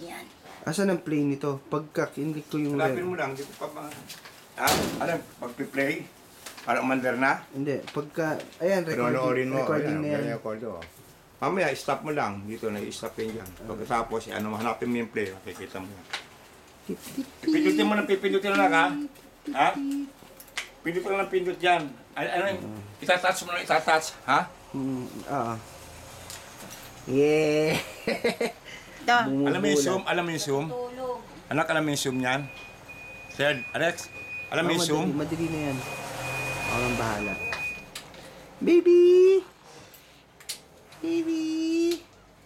Yan. Asan ang play nito? Pagka kinlik ko yung Hanapin mo lang, hindi ko pa ba... Alam, pag-play, parang umandar na. Hindi, pagka... Ayan, Pinonoorin mo, recording na yan. ganyan record mo. Mamaya, stop mo lang. Dito na, stop yun dyan. Pagkatapos, hanapin mo yung play, makikita mo yan. Pindutin mo ng pipindutin lang, ha? Ha? Pindut lang ng pindut dyan. Ano yung, itatouch mo lang, itatouch, ha? Oo. Yeah! Ito. Alam mo yung zoom? Alam mo yung zoom? Tulog. Anak, alam mo yung zoom niyan? Sir, Alex, alam mo yung zoom? Madali na yan. Ako nang bahala. Baby! Baby!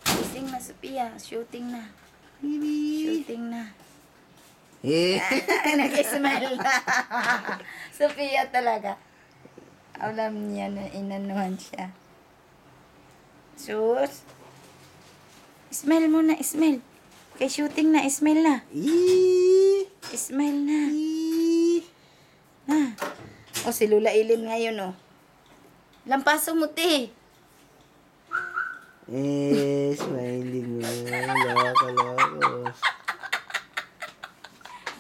Gising na, Sophia. Shooting na. Baby! Shooting na. Eh! Nag-smile na. Sophia talaga. Alam niya na inanuhan siya. Sus. Smile muna, smile. Kay shooting na, smile na. Eh! Smile na. Eh! Ha? O, si Lula Ilin ngayon, o. Lampaso mo, te. Eh, smiling mo. Loko.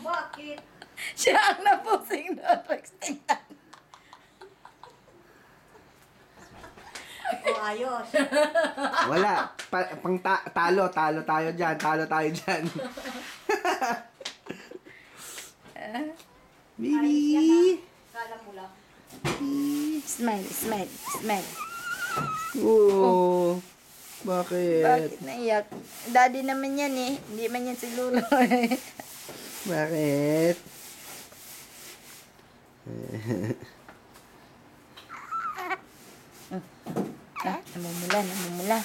Bakit? Siya ang napusing na textingan. O, ayos. Wala. Talo tayo dyan. Baby! Smile, smile, smile. Oo. Bakit? Bakit naiyak? Daddy naman yan eh. Hindi man yan si Lula. Bakit? Namumula.